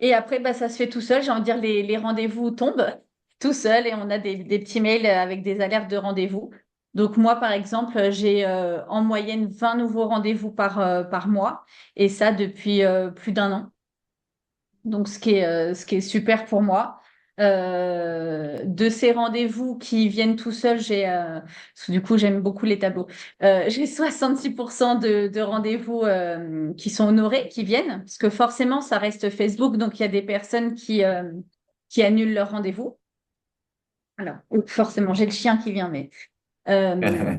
Et après, bah, ça se fait tout seul. J'ai envie de dire, les rendez-vous tombent tout seul et on a des petits mails avec des alertes de rendez-vous. Donc moi, par exemple, j'ai en moyenne 20 nouveaux rendez-vous par mois et ça depuis plus d'un an. Donc ce qui est super pour moi. De ces rendez-vous qui viennent tout seuls, parce que du coup, j'aime beaucoup les tableaux. J'ai 66% de rendez-vous qui sont honorés, qui viennent, parce que forcément, ça reste Facebook, donc il y a des personnes qui annulent leur rendez-vous. Alors, forcément, j'ai le chien qui vient, mais euh,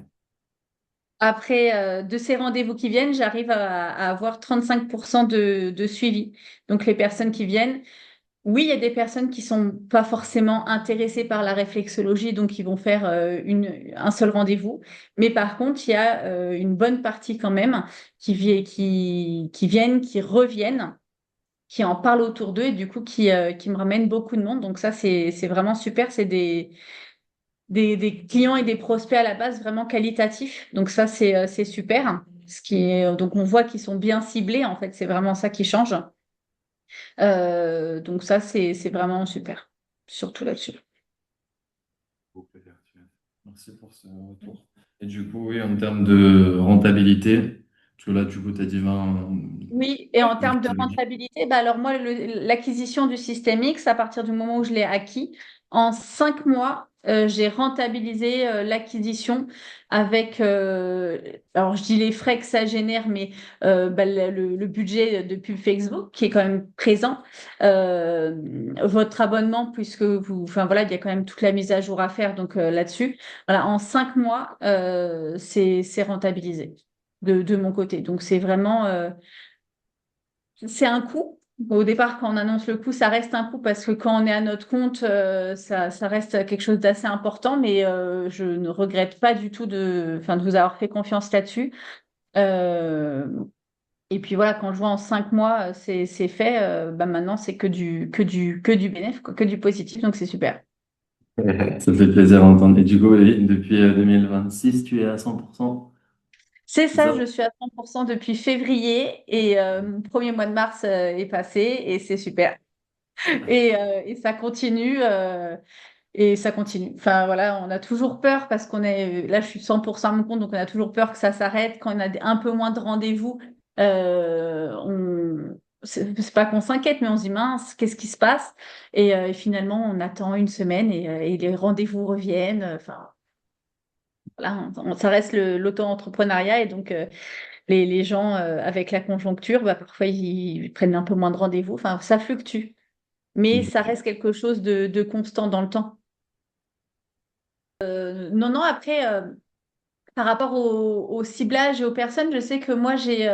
après, de ces rendez-vous qui viennent, j'arrive à avoir 35% de suivi. Donc, les personnes qui viennent. Oui, il y a des personnes qui sont pas forcément intéressées par la réflexologie, donc ils vont faire un seul rendez-vous. Mais par contre, il y a une bonne partie quand même qui viennent, qui reviennent, qui en parlent autour d'eux et du coup qui me ramènent beaucoup de monde. Donc ça, c'est vraiment super. C'est des clients et des prospects à la base vraiment qualitatifs. Donc ça, c'est super. Donc on voit qu'ils sont bien ciblés, en fait. C'est vraiment ça qui change. Donc ça, c'est vraiment super, surtout là-dessus. Beaucoup vertueux. Merci pour ce retour. Et du coup, oui, en termes de rentabilité, parce que là, du coup, tu as dit 20 Oui, et en termes de activités. rentabilité, bah alors moi, l'acquisition du système X, à partir du moment où je l'ai acquis, en 5 mois, j'ai rentabilisé l'acquisition avec, alors je dis les frais que ça génère, mais bah, le budget de pub Facebook qui est quand même présent, votre abonnement, puisque enfin voilà, il y a quand même toute la mise à jour à faire, donc là-dessus, voilà, en 5 mois, c'est rentabilisé de mon côté. Donc c'est vraiment c'est un coût. Au départ, quand on annonce le coût, ça reste un coût parce que quand on est à notre compte, ça reste quelque chose d'assez important, mais je ne regrette pas du tout enfin, de vous avoir fait confiance là-dessus. Euh, et puis voilà, quand je vois en 5 mois, c'est fait, bah maintenant, c'est que du bénéfice, quoi, que du positif, donc c'est super. Ça fait plaisir à entendre. Et du coup, oui, depuis 2026, tu es à 100%, C'est c'est ça, ça? je suis à 100% depuis février et mon premier mois de mars est passé et c'est super. Et ça continue. Et ça continue. Enfin, voilà, on a toujours peur parce qu'on est, là, je suis 100% à mon compte, donc on a toujours peur que ça s'arrête. Quand on a un peu moins de rendez-vous, c'est pas qu'on s'inquiète, mais on se dit, mince, qu'est-ce qui se passe? Et finalement, on attend une semaine et les rendez-vous reviennent. Enfin, voilà, ça reste l'auto-entrepreneuriat et donc les gens, avec la conjoncture, bah, parfois, ils prennent un peu moins de rendez-vous. Enfin, ça fluctue, mais ça reste quelque chose de constant dans le temps. Non, non, après, par rapport au ciblage et aux personnes, je sais que moi, j'ai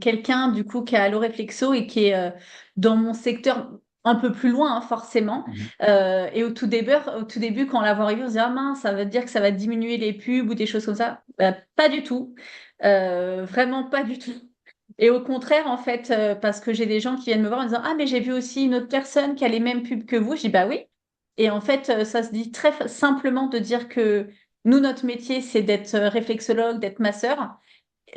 quelqu'un du coup qui a Alloreflexo et qui est dans mon secteur un peu plus loin, hein, forcément. Mhm. Et au tout début, quand on la voit arriver, on se dit, ah mince, ça veut dire que ça va diminuer les pubs ou des choses comme ça. Bah, pas du tout. Vraiment pas du tout. Et au contraire, en fait, parce que j'ai des gens qui viennent me voir en disant, ah, mais j'ai vu aussi une autre personne qui a les mêmes pubs que vous. Je dis, bah oui. Et en fait, ça se dit très simplement de dire que nous, notre métier, c'est d'être réflexologue, d'être masseur.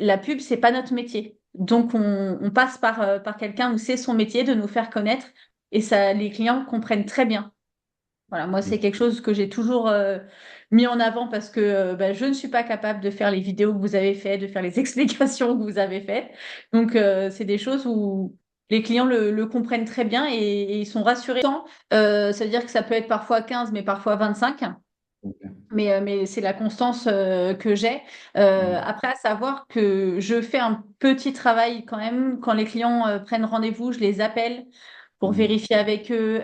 La pub, c'est pas notre métier. Donc, on passe par quelqu'un où c'est son métier de nous faire connaître. Et ça, les clients comprennent très bien. Voilà, moi, c'est quelque chose que j'ai toujours mis en avant parce que bah, je ne suis pas capable de faire les vidéos que vous avez faites, de faire les explications que vous avez faites. Donc, c'est des choses où les clients le comprennent très bien et ils sont rassurés. Ça veut dire que ça peut être parfois 15, mais parfois 25. Ok. Mais c'est la constance que j'ai. Mhm. Après, à savoir que je fais un petit travail quand même. Quand les clients prennent rendez-vous, je les appelle pour Mhm. vérifier avec eux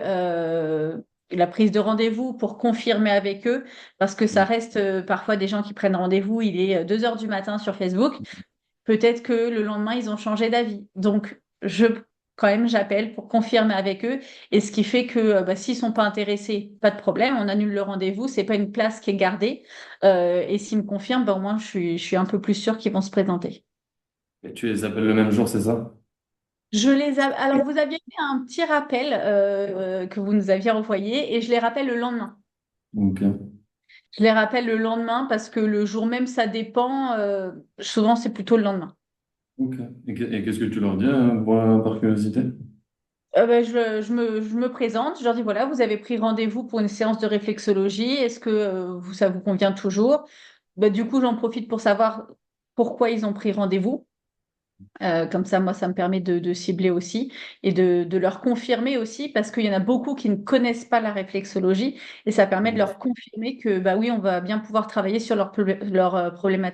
la prise de rendez-vous, pour confirmer avec eux, parce que ça reste parfois des gens qui prennent rendez-vous, il est 2 heures du matin sur Facebook. Peut-être que le lendemain, ils ont changé d'avis. Donc, quand même, j'appelle pour confirmer avec eux. Et ce qui fait que bah, s'ils sont pas intéressés, pas de problème, on annule le rendez-vous. C'est pas une place qui est gardée. Et s'ils me confirment, bah, au moins, je suis un peu plus sûre qu'ils vont se présenter. Et tu les appelles le même jour, c'est ça? Alors, vous aviez fait un petit rappel que vous nous aviez envoyé et je les rappelle le lendemain. Ok. Je les rappelle le lendemain parce que le jour même, ça dépend. Souvent, c'est plutôt le lendemain. Ok. Et qu'est-ce que tu leur dis, par curiosité? Je me présente, je leur dis voilà, vous avez pris rendez-vous pour une séance de réflexologie, est-ce que ça vous convient toujours? Du coup, j'en profite pour savoir pourquoi ils ont pris rendez-vous. Comme ça, moi, ça me permet de cibler aussi et de leur confirmer aussi, parce qu'il y en a beaucoup qui ne connaissent pas la réflexologie et ça permet de leur confirmer que bah oui, on va bien pouvoir travailler sur leur problématique.